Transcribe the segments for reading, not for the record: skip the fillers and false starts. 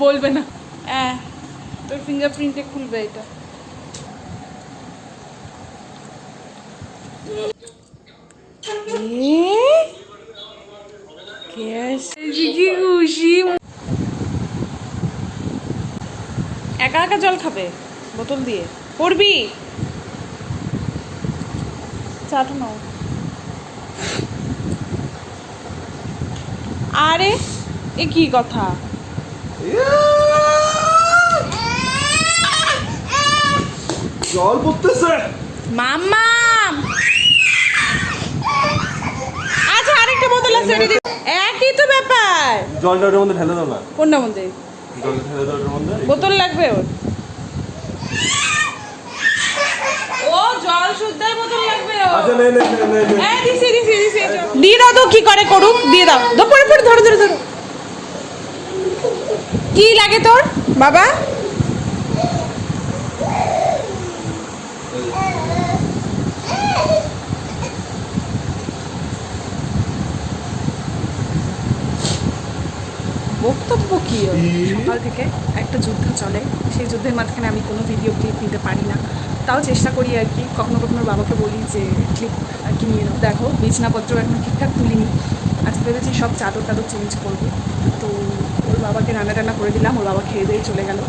বলবে না। হ্যাঁ, তোর ফিঙ্গারপ্রিন্টে খুলবে এটা। কি খুশি! একা একা জল খাবে বোতল দিয়ে? পড়বি? চাটু নাও। আরে এ কি কথা? জল পড়তেছে মাম্মাম। আচ্ছা আরেকটা বোতল আছে, একই তো ব্যাপার। জলটা ওর মধ্যে ঢেলে দাও না। কোনটা মধ্যে? জলটা ঢেলে দাও ওর মধ্যে। বোতল লাগবে ওর? ও জল শুদ্ধের বোতল লাগবে ওর। আচ্ছা নে নে নে নে। হ্যাঁ দিছি দিছি দিছি। দিয়ে দাও তো, কি করে করুক, দিয়ে দাও। ধর পড়ে পড়ে, ধরো ধরো ধরো। কি লাগে তোর বাবা? বক্তব্য কি? সকাল থেকে একটা যুদ্ধ চলে, সেই যুদ্ধের মাঝখানে আমি কোনো ভিডিও ক্লিপ নিতে পারি না, তাও চেষ্টা করি আর কি। কখনো কখনো বাবাকে বলি যে ক্লিপ আর কি নিয়ে নাও। দেখো বিছনাপত্র এখন ঠিকঠাক তুলিনি, আজকে ভেবেছি সব চাদর টাদর চেঞ্জ করবো। তো ওর বাবাকে রান্না টান্না করে দিলাম, ওর বাবা খেয়ে দিয়ে চলে গেল।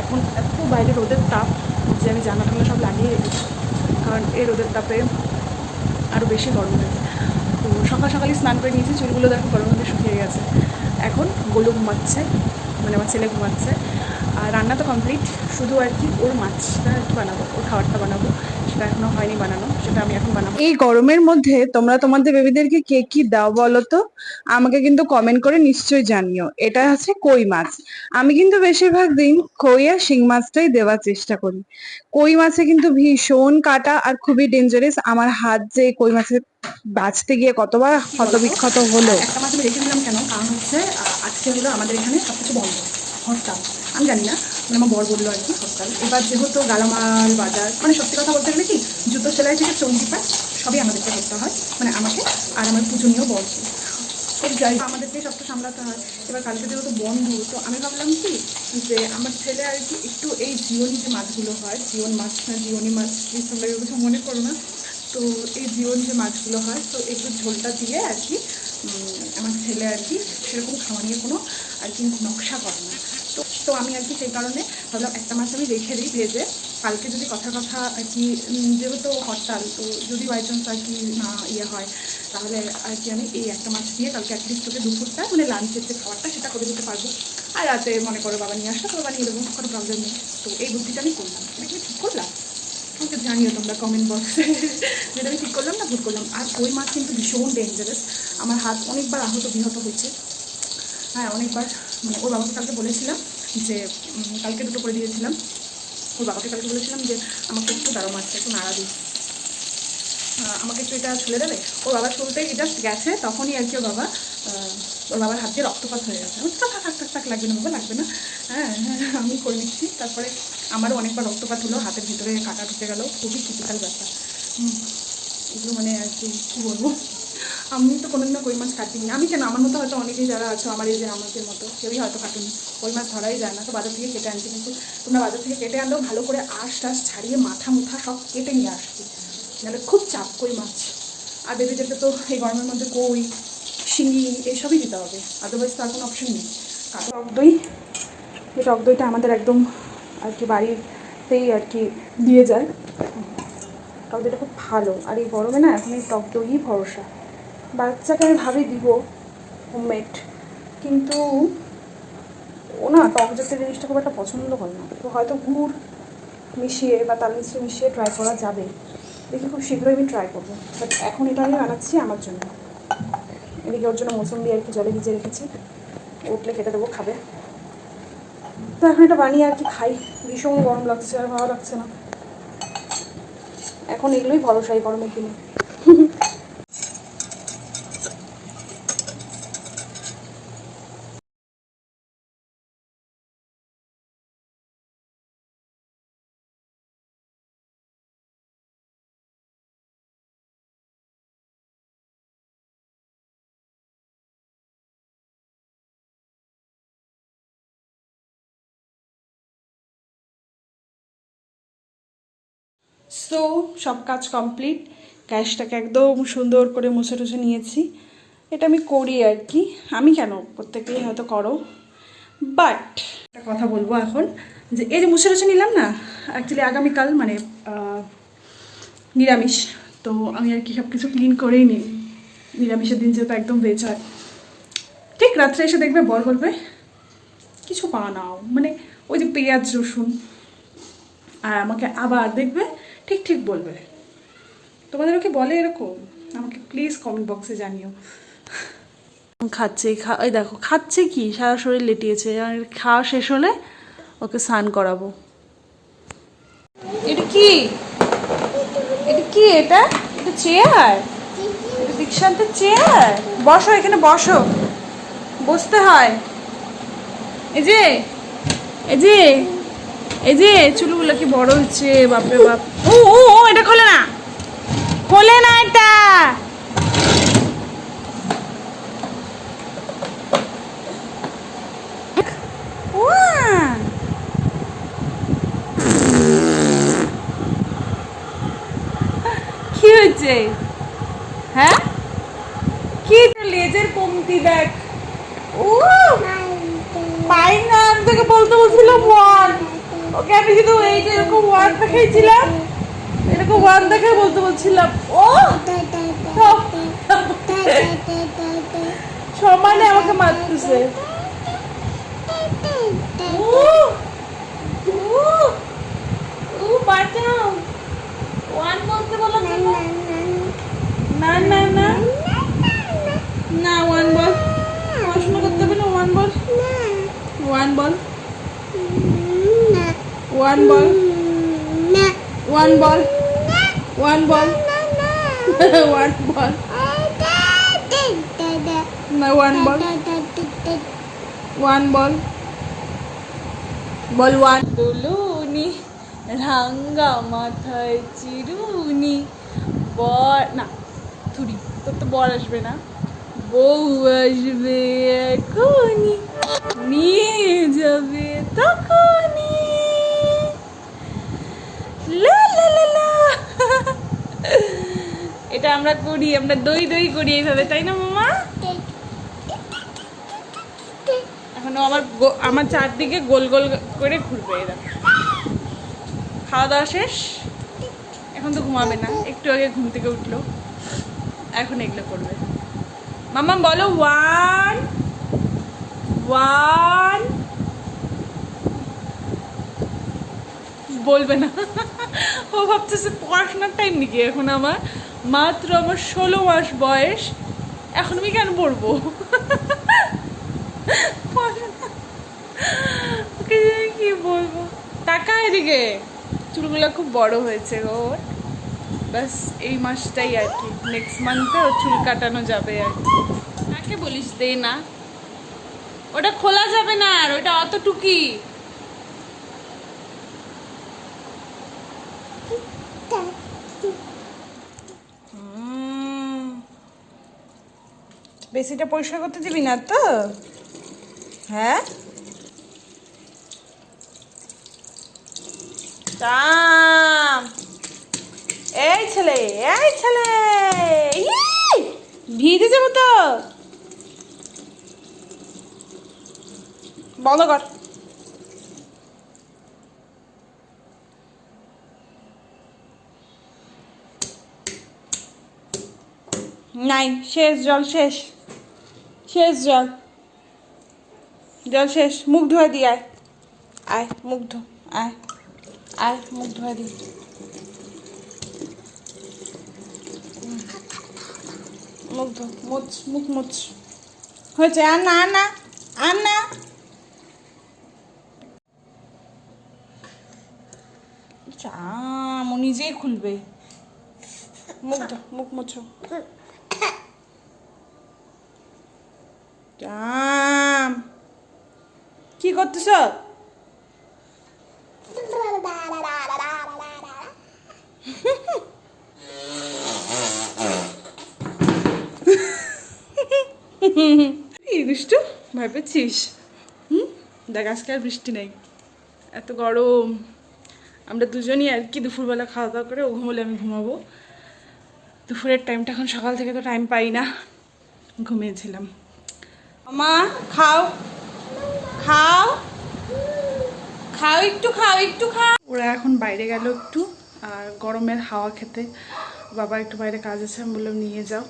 এখন এত বাইরে রোদের তাপ যে আমি জানলা টান্না সব লাগিয়ে রেখেছি, কারণ এই রোদের তাপে আরও বেশি গরম লাগে। তো সকাল সকালই স্নান করে নিয়েছি, চুলগুলো দেখো গরম মধ্যে শুকিয়ে গেছে। এখন গোলু ঘুমাচ্ছে, মানে আমার ছেলে ঘুমাচ্ছে। আর রান্না তো কমপ্লিট, শুধু আর কি ওর মাছটা আর কি বানাবো, ওর খাবারটা বানাবো, সেটা এখনও হয়নি বানানো, সেটা আমি এখন বানাবো। এই গরমের মধ্যে তোমরা তোমাদের বেবিদেরকে কে কি দাও বলো তো? আমাকে কিন্তু কমেন্ট করে নিশ্চয়ই জানিও। এটা হচ্ছে কই মাছ। আমি কিন্তু বেশিরভাগ দিন কই আর শিং মাছটাই দেওয়ার চেষ্টা করি। কই মাছে কিন্তু ভীষণ কাটা আর খুবই ডেঞ্জারাস। আমার হাত যে কই মাছের বাঁচতে গিয়ে কতবার ক্ষত বিক্ষত হলো। একটা মাছ আমি রেখে দিলাম কেন, কারণ হচ্ছে আজকে হলো আমাদের এখানে সবকিছু বন্ধ, হরতাল। আমি জানি না, মানে আমার বর বললো আর কি হরতাল। এবার যেহেতু গালামাল বাজার, মানে সত্যি কথা বলতে গেলে কি, জুতো সেলাই থেকে চণ্ডীপাঠ সবই আমাদেরকে করতে হয়, মানে আমাকে আর আমার পূজনীয় বরকে। যাই আমাদেরকে সবটা সামলাতে হয়। এবার কালকে যেহেতু বন্ধ, তো আমি ভাবলাম কি যে আমার ছেলে আর কি একটু এই জিওনি যে মাছগুলো হয়, জিওন মাছ না জিওনি মাছ, প্লিজ তোমরা কিছু মনে করো না। তো এই জিওন যে মাছগুলো হয়, তো একটু ঝোলটা দিয়ে আর কি আমার ছেলে আর কি সেরকম খাওয়া নিয়ে কোনো আর কি নকশা করে না। তো তো আমি আর কি সেই কারণে ভাবলাম একটা মাছ আমি রেখে দিই ভেজে। কালকে যদি কথা আর কি যেহেতু হরতাল, তো যদি বাই চান্স আর কি না ইয়ে হয়, তাহলে আর কি আমি এই একটা মাছ দিয়ে কালকে অ্যাটলিস্ট তোকে দুপুরটা মানে লাঞ্চের যে খাবারটা সেটা করে দিতে পারবো। আর রাতে মনে করো বাবা নিয়ে আসলে তো বানিয়ে দেবো, কোনো প্রবলেম নেই। তো এই বুদ্ধিটা আমি করলাম। এটা কি ঠিক করলাম? আমাকে জানিও তোমরা কমেন্ট বক্সে যেটা আমি ঠিক করলাম না ভুল করলাম। আর কই মাছ কিন্তু ভীষণ ডেঞ্জারাস, আমার হাত অনেকবার আহত বিহত হয়েছে। হ্যাঁ অনেকবার, মানে ওর বাবাকে কালকে বলেছিলাম যে কালকে দুটো করে দিয়েছিলাম, ওর বাবাকে কালকে বলেছিলাম যে আমাকে একটু দাঁড়ো মাছটা একটু নাড়া দিই, আমাকে একটু এটা ছুলে দেবে। ওর বাবা ছুলতেই জাস্ট গেছে, তখনই আর কি ওর বাবার হাত দিয়ে রক্তপাত হয়ে গেছে। আমি তো থাক থাক থাক লাগবে না বাবা, লাগবে না, হ্যাঁ হ্যাঁ আমি করে নিচ্ছি। তারপরে আমারও অনেকবার রক্তপাত হলো, হাতের ভিতরে কাটা ঢুকে গেল, খুবই ক্রিটিক্যাল ব্যাপার। এগুলো মানে আর কি কী বলবো, আমি তো কোনোদিনও কই মাছ কাটিনি। আমি কেন, আমার মতো হয়তো অনেকেই যারা আছো আমার এই যে আমাদের মতো কেউই হয়তো কাটুনি, কই মাছ ধরাই যায় না, তো বাজার থেকে কেটে আনছি। কিন্তু তোমরা বাজার থেকে কেটে আনলেও ভালো করে আঁশ টাশ ছাড়িয়ে মাথা মুথা সব কেটে নিয়ে আসছি, নাহলে খুব চাপ কই মাছ। আর বেবিদেরকে তো এই গরমের মধ্যে কই শিঙি এইসবই দিতে হবে, আদারওয়াইজ তো আর কোনো অপশন নেই। টক দই, এই টক দইটা আমাদের একদম আর কি বাড়িতেই আর কি দিয়ে যায়। টক দইটা খুব ভালো, আর এই গরমে না এখন এই টক দইই ভরসা। বাচ্চাকে আমি ভাবি দিব হোমমেড, কিন্তু ও না টক জাতীয় জিনিসটা খুব একটা পছন্দ করে না। তো হয়তো গুড় মিশিয়ে বা তাল মিশ্রি মিশিয়ে ট্রাই করা যাবে, দেখি খুব শীঘ্রই আমি ট্রাই করবো। বাট এখন এটা আমি বানাচ্ছি আমার জন্য। এদিকে ওর জন্য মৌসুম্বি আর কি জলে ভিজে রেখেছি, উঠলে কেটে দেবো, খাবে। তো এখন এটা বানিয়ে আর কি খাই। ভীষণ গরম লাগছে, আর ভালো লাগছে না এখন, এগুলোই ভরসা এই গরমের দিনে। সো সব কাজ কমপ্লিট, গ্যাসটাকে একদম সুন্দর করে মুছে টুছে নিয়েছি। এটা আমি করি আর কি, আমি কেন, প্রত্যেকেই হয়তো করো। বাট একটা কথা বলবো এখন, যে এই যে মুছে টুছে নিলাম না, অ্যাকচুয়ালি আগামীকাল মানে নিরামিষ, তো আমি আর কি সব কিছু ক্লিন করেই নিই। নিরামিষের দিন যেহেতু একদম ভেজ হয়, ঠিক রাত্রে এসে দেখবে বর বলবে কিছু বানাও, মানে ওই যে পেঁয়াজ রসুন, আর আমাকে আবার দেখবে ঠিক ঠিক বলবে। তোমাদেরও কি বলে এরকম? আমাকে প্লিজ কমেন্ট বক্সে জানিও। খাচ্ছে, ওই দেখো খাচ্ছে, কি সারা শরীর লেটিয়েছে, আর খাওয়া শেষ হলে ওকে স্নান করাবো। এটা কি, এটা কি, এটা এটা চেয়ার, এটা দীক্ষান্তের চেয়ার। বসো এখানে, বসো, বসতে হয়। এই যে এই যে এই যে চুলগুলো কি বড় হচ্ছে, বাপরে বাপ। ও ও ও, এটা খোলে না, খোলে না এটা। কি হয়েছে? হ্যাঁ, কি লেজের কমতি দেখ। ও পাই না, আমি তোকে বলতে বলছিলাম ওয়ান, ওকে আমি কিন্তু এই যে এরকম ওয়ান দেখাইছিলাম, এরকম ওয়ান দেখে বলতে বলছিলাম। ও সমানে আমাকে মারতেছে। বাঁচাও, ওয়ান বলতে বলো না, না না না, ওয়ান বল, পড়াশোনা করতে হবে না, ওয়ান বল, ওয়ান বল, ওয়ান বল, ওয়ান বল, ওয়ান বল, ওয়ান বল, না ওয়ান বল, ওয়ান বল, বল ওয়ান। দুলুনি রাঙ্গা মাথায় চিরুনি, বর না থুরি, তোর তো বর আসবে না, বউ আসবে এখনই, নিয়ে যাবে তখনই। লা লা লা লা। এটা আমরা করি, আমরা দই দই করি এইভাবে, তাই না মামা? এখনো আমার চারদিকে গোল গোল করে ঘুরবে এরা। খাওয়া দাওয়া শেষ, এখন তো ঘুমাবে না, একটু আগে ঘুম থেকে উঠলো, এখন এগুলো করবে। মামা বলো ওয়ান, ওয়ান, বলবে না। ও ভাবতেছে পড়াশোনার টাইম নাকি এখন আমার, মাত্র আমার 16 মাস বয়স, এখন আমি কেন পড়বো? ওকে কি বলবো, টাকা এদিকে, চুলগুলো খুব বড় হয়েছে ওর, ব্যাস এই মাসটাই আর কি, নেক্সট মান্থে ওর চুল কাটানো যাবে আর কি। কাকে বলিস দে না, ওটা খোলা যাবে না, আর ওটা অতটুকি। বেশিটা পরিষ্কার করতে দিবি না তো? হ্যাঁ, এই ছেলে, এই ছেলে, ভিজে যাবো তো, বন্ধ কর। নাই, শেষ জল, শেষ, শেষ জল, জল শেষ, মুখ ধোয়া দি, আয় আয়, মুখ ধো, আয় আয়, মুখ ধোয়া দি। মুখ ধো, মুছ, মুখ মুছ, হয়েছে, আর না, আর না, আর না। ও নিজেই খুলবে, মুখ ধো, মুখ মুছো। কি করতেছ? দুষ্টু, ভয় পেয়েছিস? দেখ আজকে আর বৃষ্টি নেই, এত গরম, আমরা দুজনই আর কি দুপুরবেলা খাওয়া দাওয়া করে ও ঘুমোলে আমি ঘুমাবো। দুপুরের টাইমটা এখন সকাল থেকে তো টাইম পাই না, ঘুমিয়েছিলাম। মা খাও খাও খাও, একটু খাও একটু খাও। ওরা এখন বাইরে গেল একটু, আর গরমের হাওয়া খেতে। বাবা একটু বাইরে কাজ আছে, আমি বললাম নিয়ে যাও।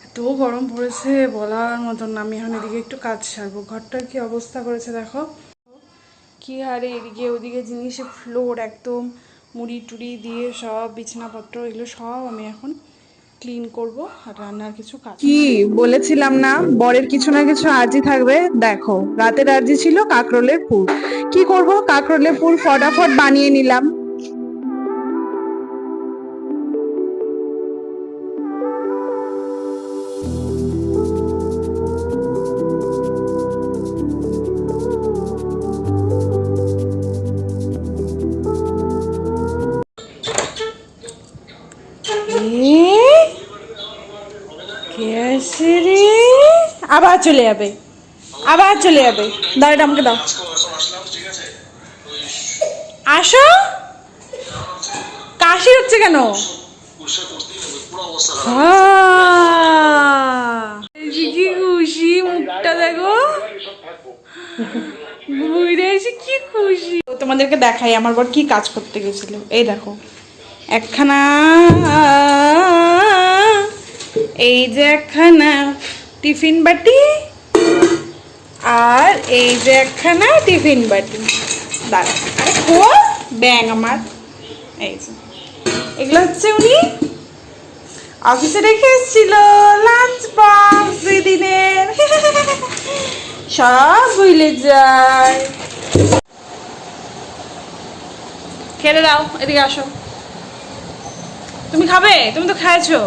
এত গরম পড়েছে বলার মতন না। আমি এখন এদিকে একটু কাজ সারবো। ঘরটার কি অবস্থা করেছে দেখো, কি হারে এদিকে ওদিকে জিনিসে ফ্লোর একদম মুড়ি টুড়ি দিয়ে সব বিছানাপত্র এগুলো সব আমি এখন ক্লিন করব। আর রান্নার কিছু কাজ কি বলেছিলাম না, বরের কিছু না কিছু আর্জি থাকবে। দেখো রাতের আর্জি ছিল কাকরোলের পুর। কি করব, কাকরোলের পুর ফটাফট বানিয়ে নিলাম। আবার চলে যাবে, আবার চলে যাবে। দাঁড়াটা আমাকে দাও, আসো। কাশি হচ্ছে কেন? কি খুশি মুখটা দেখো, ঘুরে এসে কি খুশি। তোমাদেরকে দেখাই আমার বর কি কাজ করতে গেছিল। এই দেখো একখানা, এই যে একখানা টিফিন বাটি, আর এই যে একখানা টিফিন বাটি। দাঁড়া, আরে খোল ব্যাং আমার। এই যে এগুলো হচ্ছে উনি অফিসে রেখে এসেছিল, লাঞ্চ বক্স দুই দিনের। সব ভুলে যায়। খেলে দাও, এদিকে আসো। তুমি খাবে? তুমি তো খাইছো।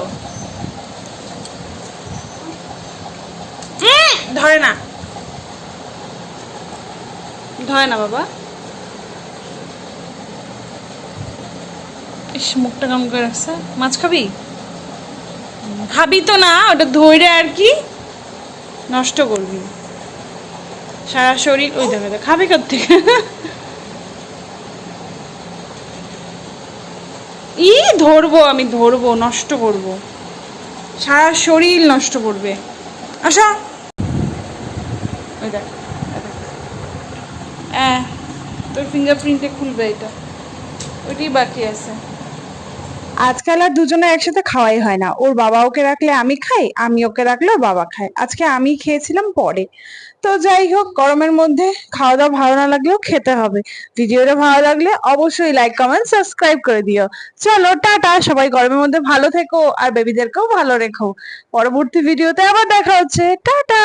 ধরে না, ধরে না বাবা। ইস, মুখটা কেমন করে রাখছে। মাছ খাবি? খাবি তো না, ওটা ধরে আর কি নষ্ট করবি সারা শরীর। ওই দেখা যায় খাবি কোত্থেকে। ই ধরবো, আমি ধরবো, নষ্ট করবো, সারা শরীর নষ্ট করবে। আসা, ওই দেখ, তোর ফিঙ্গারপ্রিন্টে খুলবে এটা, ওইটাই বাকি আছে। আজকাল আর দুজনে একসাথে খাওয়াই হয় না। ওর বাবা ওকে রাখলে আমি খাই, আমি ওকে রাখলে ওর বাবা খায়। আজকে আমি খেয়েছিলাম পরে। তো যাই হোক, গরমের মধ্যে খাওয়া দাওয়া ভালো না লাগলেও খেতে হবে। ভিডিওটা ভালো লাগলে অবশ্যই লাইক কমেন্ট সাবস্ক্রাইব করে দিও। চলো টাটা, সবাই গরমের মধ্যে ভালো থেকো আর বেবিদেরকেও ভালো রেখো। পরবর্তী ভিডিওতে আবার দেখা হচ্ছে, টাটা।